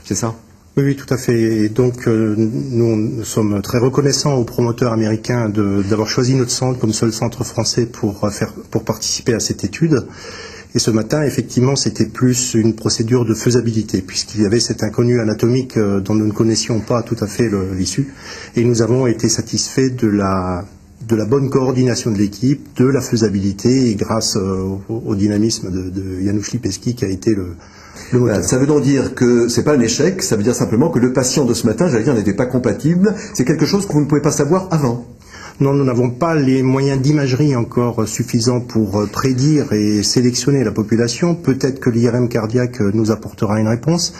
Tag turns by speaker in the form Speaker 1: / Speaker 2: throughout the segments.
Speaker 1: c'est ça?
Speaker 2: Oui, oui, tout à fait. Et donc, nous sommes très reconnaissants aux promoteurs américains d'avoir choisi notre centre comme seul centre français pour participer à cette étude. Et ce matin, effectivement, c'était plus une procédure de faisabilité, puisqu'il y avait cet inconnu anatomique dont nous ne connaissions pas tout à fait l'issue. Et nous avons été satisfaits de la bonne coordination de l'équipe, de la faisabilité, et grâce au dynamisme de Janusz Lipecki qui a été le moteur.
Speaker 1: Ça veut donc dire que c'est pas un échec, ça veut dire simplement que le patient de ce matin, j'allais dire, n'était pas compatible. C'est quelque chose que vous ne pouvez pas savoir avant.
Speaker 2: Non, nous n'avons pas les moyens d'imagerie encore suffisants pour prédire et sélectionner la population. Peut-être que l'IRM cardiaque nous apportera une réponse,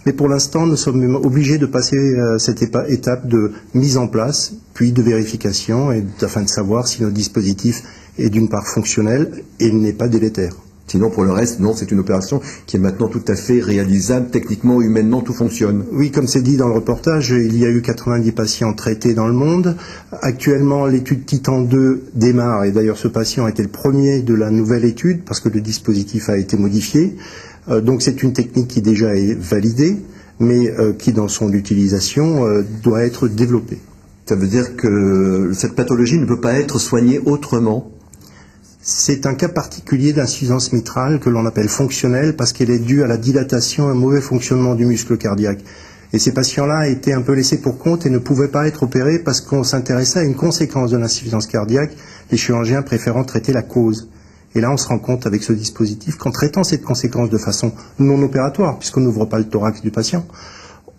Speaker 2: mais pour l'instant, nous sommes obligés de passer cette étape de mise en place, puis de vérification, afin de savoir si notre dispositif est d'une part fonctionnel et n'est pas délétère.
Speaker 1: Sinon, pour le reste, non, c'est une opération qui est maintenant tout à fait réalisable, techniquement, humainement, tout fonctionne.
Speaker 2: Oui, comme c'est dit dans le reportage, il y a eu 90 patients traités dans le monde. Actuellement, l'étude Titan 2 démarre, et d'ailleurs ce patient était le premier de la nouvelle étude, parce que le dispositif a été modifié. Donc c'est une technique qui déjà est validée, mais qui dans son utilisation doit être développée.
Speaker 1: Ça veut dire que cette pathologie ne peut pas être soignée autrement?
Speaker 2: C'est un cas particulier d'insuffisance mitrale que l'on appelle fonctionnelle parce qu'elle est due à la dilatation et un mauvais fonctionnement du muscle cardiaque. Et ces patients-là étaient un peu laissés pour compte et ne pouvaient pas être opérés parce qu'on s'intéressait à une conséquence de l'insuffisance cardiaque, les chirurgiens préférant traiter la cause. Et là, on se rend compte avec ce dispositif qu'en traitant cette conséquence de façon non opératoire, puisqu'on n'ouvre pas le thorax du patient,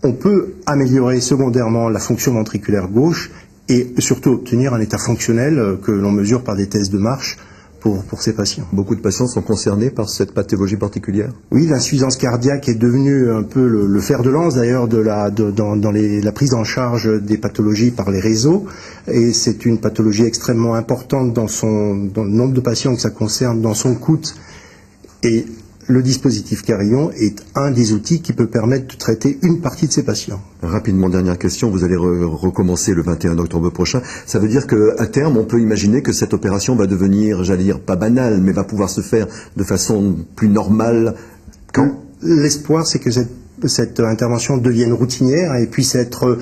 Speaker 2: on peut améliorer secondairement la fonction ventriculaire gauche et surtout obtenir un état fonctionnel que l'on mesure par des tests de marche pour ces patients.
Speaker 1: Beaucoup de patients sont concernés par cette pathologie particulière?
Speaker 2: Oui, l'insuffisance cardiaque est devenue un peu le fer de lance d'ailleurs dans la prise en charge des pathologies par les réseaux, et c'est une pathologie extrêmement importante dans le nombre de patients que ça concerne, dans son coût, et le dispositif Carillon est un des outils qui peut permettre de traiter une partie de ces patients.
Speaker 1: Rapidement, dernière question, vous allez recommencer le 21 octobre prochain. Ça veut dire qu'à terme, on peut imaginer que cette opération va devenir, j'allais dire, pas banale, mais va pouvoir se faire de façon plus normale quand?
Speaker 2: L'espoir, c'est que cette intervention devienne routinière et puisse être,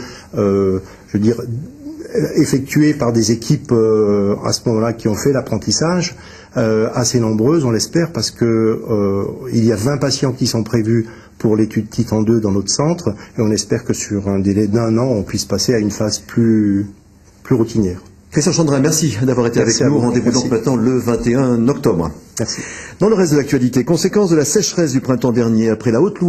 Speaker 2: effectuée par des équipes à ce moment-là qui ont fait l'apprentissage, assez nombreuses, on l'espère, parce que il y a 20 patients qui sont prévus pour l'étude Titan 2 dans notre centre, et on espère que sur un délai d'1 an, on puisse passer à une phase plus routinière.
Speaker 1: Christian Chandrin, merci d'avoir été avec nous. Rendez-vous donc maintenant le 21 octobre.
Speaker 2: Merci.
Speaker 1: Dans le reste de l'actualité, conséquence de la sécheresse du printemps dernier, après la Haute-Loire,